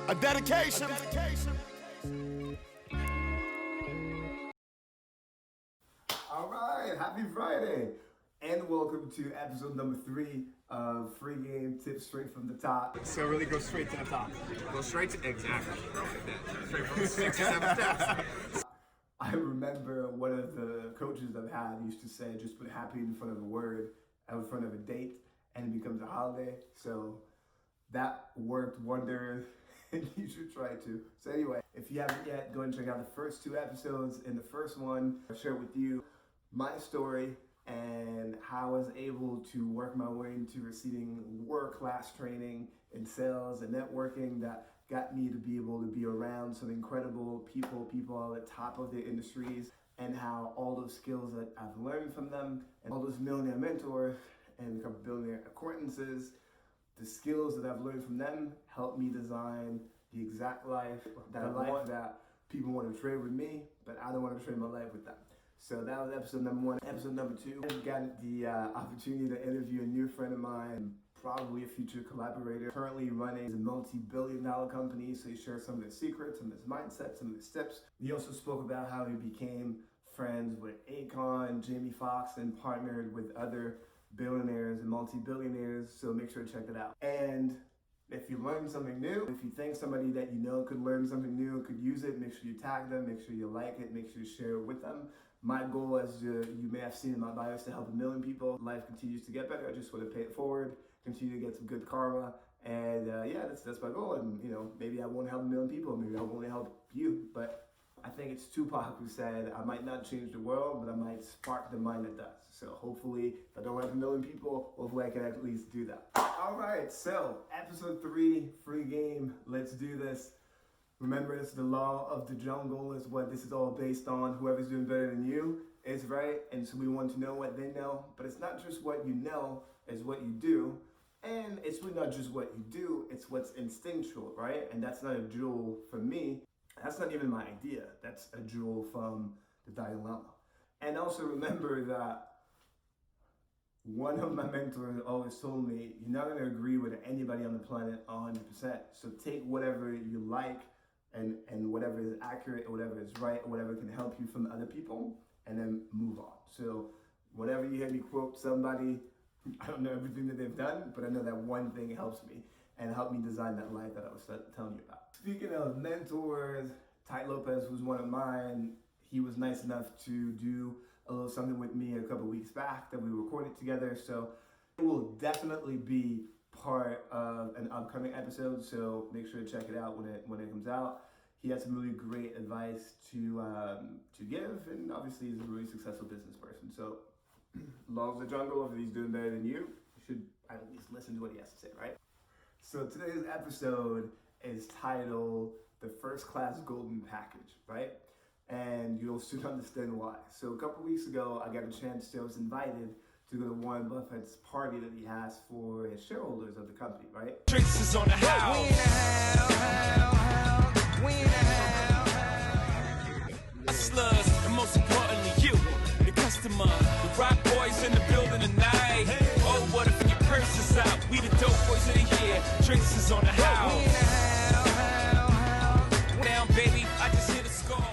A dedication. All right, happy Friday, and welcome to episode number 3 of Free Game Tips Straight from the Top. So really go straight to the top. Go straight to exactly. Straight from the 6 or 7 steps. I remember one of the coaches I've had used to say, just put happy in front of a word, in front of a date, and it becomes a holiday. So that worked wonders, and you should try to. So anyway, if you haven't yet, go and check out the first 2 episodes. In the first one, I share with you my story and how I was able to work my way into receiving world-class training in sales and networking that got me to be able to be around some incredible people at the top of their industries, and how all those skills that I've learned from them and all those millionaire mentors and a couple billionaire acquaintances, the skills that I've learned from them helped me design the exact life that people want to trade with me, but I don't want to trade my life with them. So that was episode number 1. Episode number 2, I got the opportunity to interview a new friend of mine, probably a future collaborator, currently running a multi-billion-dollar company. So he shared some of his secrets, some of his mindset, some of his tips. He also spoke about how he became friends with Akon, Jamie Foxx, and partnered with other billionaires and multi-billionaires. So make sure to check it out. And if you learn something new, if you think somebody that you know could learn something new, could use it, make sure you tag them, make sure you like it, make sure you share it with them. My goal, as you may have seen in my bio, is to help 1 million people. Life continues to get better. I just want to pay it forward, continue to get some good karma. And that's my goal. And maybe I won't help 1 million people, maybe I won't help you, but I think it's Tupac who said, I might not change the world, but I might spark the mind that does. So hopefully, if I don't have 1 million people, hopefully I can at least do that. All right, so episode 3, free game. Let's do this. Remember, it's the law of the jungle is what this is all based on. Whoever's doing better than you is right. And so we want to know what they know. But it's not just what you know, it's what you do. And it's really not just what you do, it's what's instinctual, right? And that's not a jewel from me. That's not even my idea. That's a jewel from the Dalai Lama. And also remember that one of my mentors always told me, you're not going to agree with anybody on the planet 100%. So take whatever you like and whatever is accurate or whatever is right or whatever can help you from other people, and then move on. So whenever you hear me quote somebody, I don't know everything that they've done, but I know that one thing helps me and helped me design that life that I was telling you about. Speaking of mentors, Ty Lopez was one of mine. He was nice enough to do a little something with me a couple weeks back that we recorded together. So it will definitely be part of an upcoming episode. So make sure to check it out when it comes out. He had some really great advice to give, and obviously he's a really successful business person. So law of the jungle, if he's doing better than you should at least listen to what he has to say, right? So today's episode is titled The First Class Golden Package, right? And you'll soon understand why. So a couple weeks ago, I got a chance I was invited to go to Warren Buffett's party that he has for his shareholders of the company, right? Drinks is on the house. We in the house. Slugs, and most importantly, you, the customer. The rock boys in the building tonight. Oh, what if your purse is out? We the dope boys of the year. Drinks is on the house. We in the house. Down, baby, I just hit a score.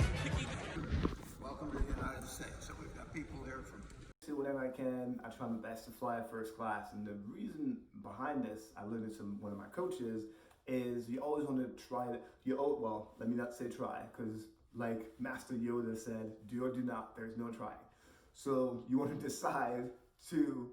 Welcome to the United States. So we've got people here from... Do whatever I can. I try my best to fly first class. And the reason behind this, I learned it from one of my coaches, is you always want to try it. Well, let me not say try, because like Master Yoda said, do or do not, there's no trying. So you want to decide to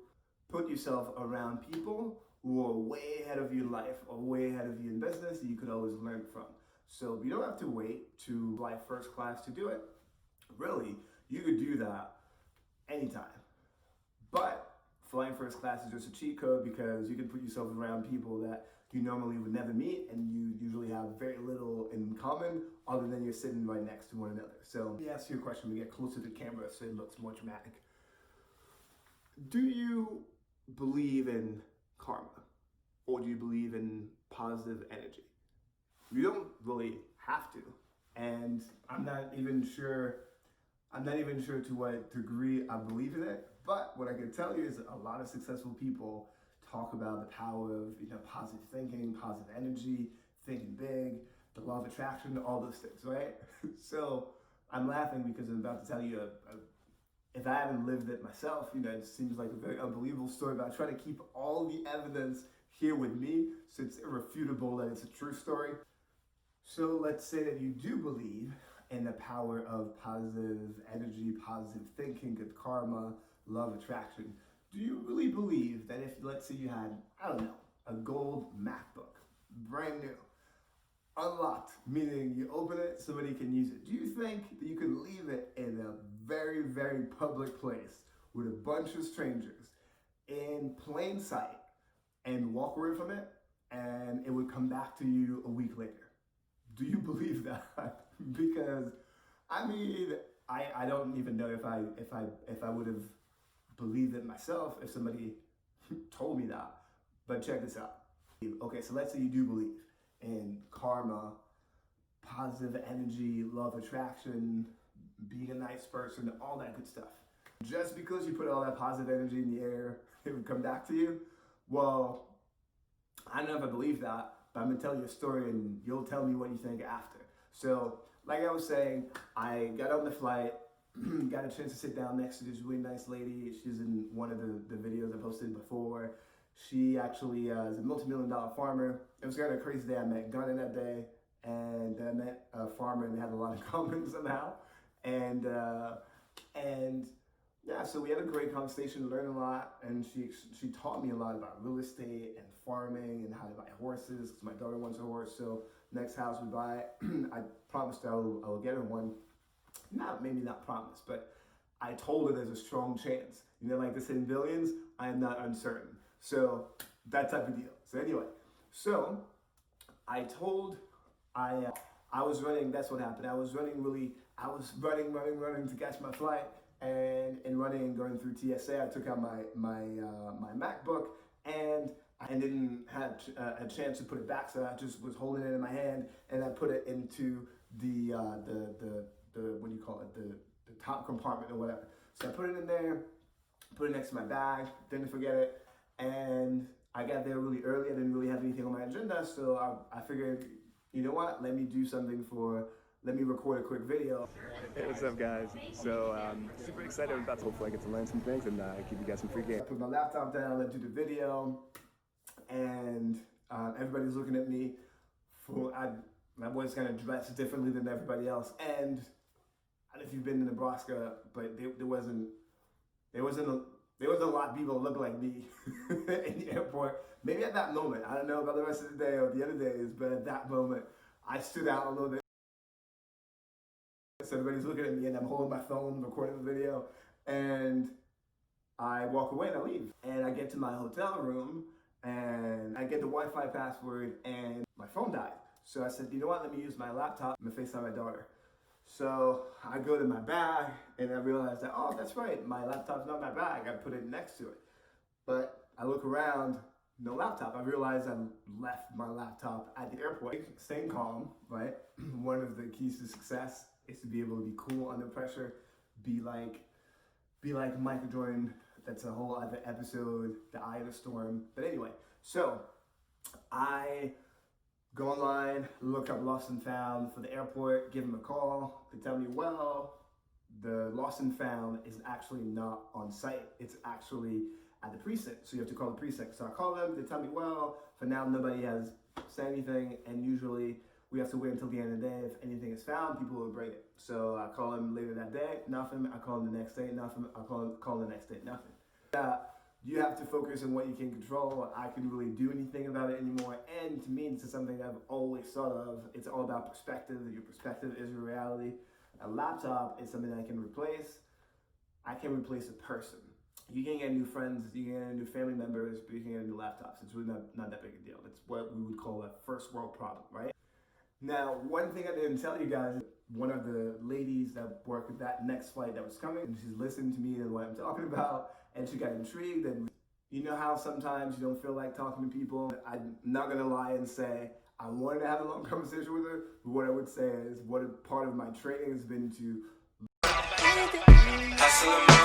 put yourself around people who are way ahead of you in life or way ahead of you in business that you could always learn from. So you don't have to wait to fly first class to do it. Really, you could do that anytime. But flying first class is just a cheat code because you can put yourself around people that you normally would never meet, and you usually have very little in common other than you're sitting right next to one another. So let me ask you a question. We get closer to the camera so it looks more dramatic. Do you believe in karma, or do you believe in positive energy? You don't really have to, and I'm not even sure to what degree I believe in it, but what I can tell you is a lot of successful people talk about the power of positive thinking, positive energy, thinking big, the law of attraction, all those things, right? So I'm laughing because I'm about to tell you if I haven't lived it myself, it seems like a very unbelievable story, but I try to keep all the evidence here with me so it's irrefutable that it's a true story. So let's say that you do believe in the power of positive energy, positive thinking, good karma, love attraction. Do you really believe that if, let's say you had, I don't know, a gold MacBook, brand new, unlocked, meaning you open it, somebody can use it. Do you think that you could leave it in a very, very public place with a bunch of strangers in plain sight and walk away from it and it would come back to you a week later? Do you believe that? Because I don't even know if I would have believed it myself if somebody told me that. But check this out. Okay, so let's say you do believe in karma, positive energy, love attraction, being a nice person, all that good stuff. Just because you put all that positive energy in the air, it would come back to you? Well, I don't know if I believe that, but I'm gonna tell you a story and you'll tell me what you think after. So, like I was saying, I got on the flight, got a chance to sit down next to this really nice lady. She's in one of the videos I posted before. She actually is a multi-million-dollar farmer. It was kind of a crazy day. I met Gunna that day, and I met a farmer, and they had a lot in common somehow. And yeah, so we had a great conversation, learned a lot, and she taught me a lot about real estate and farming and how to buy horses, because my daughter wants a horse. So next house we buy, I promised I will get her one. Maybe not promise, but I told her there's a strong chance. Like they say in Billions, I am not uncertain. So that type of deal. So anyway, so I was running, that's what happened. I was running to catch my flight, and in running and going through TSA, I took out my MacBook, and I didn't have a chance to put it back, so I just was holding it in my hand, and I put it into the what do you call it, the top compartment or whatever. So I put it in there, put it next to my bag, didn't forget it, and I got there really early. I didn't really have anything on my agenda, so I figured, you know what, let me record a quick video. Hey, what's up, guys? So, super excited about hopefully I get to learn some things and give you guys some free games. I put my laptop down, let's do the video, and everybody's looking at me. My voice kind of dressed differently than everybody else, and I don't know if you've been to Nebraska, but there wasn't a lot of people that look like me in the airport. Maybe at that moment, I don't know about the rest of the day or the other days, but at that moment, I stood out a little bit. So everybody's looking at me, and I'm holding my phone, recording the video, and I walk away and I leave. And I get to my hotel room, and I get the Wi-Fi password, and my phone died. So I said, you know what, let me use my laptop. I'm gonna FaceTime my daughter. So I go to my bag, and I realize that, oh, that's right, my laptop's not in my bag. I put it next to it. But I look around, no laptop. I realize I left my laptop at the airport. Staying calm, right? One of the keys to success is to be able to be cool under pressure, be like Michael Jordan. That's a whole other episode, the eye of the storm. But anyway, so I go online, look up Lost and Found for the airport, give them a call. They tell me, well, the Lost and Found is actually not on site. It's actually at the precinct, so you have to call the precinct. So I call them, they tell me, well, for now nobody has said anything, and usually we have to wait until the end of the day. If anything is found, people will bring it. So I call them later that day, nothing. I call them the next day, nothing. I call them the next day, nothing. You have to focus on what you can control. I couldn't really do anything about it anymore. And to me, this is something I've always thought of. It's all about perspective. Your perspective is your reality. A laptop is something I can replace. I can replace a person. You can get new friends, you can get new family members, but you can get new laptops. It's really not that big a deal. It's what we would call a first world problem, right? Now, one thing I didn't tell you guys, one of the ladies that worked at that next flight that was coming, and she's listening to me and what I'm talking about, and she got intrigued. And you know how sometimes you don't feel like talking to people? I'm not gonna lie and say I wanted to have a long conversation with her, but what I would say is what a part of my training has been to hustle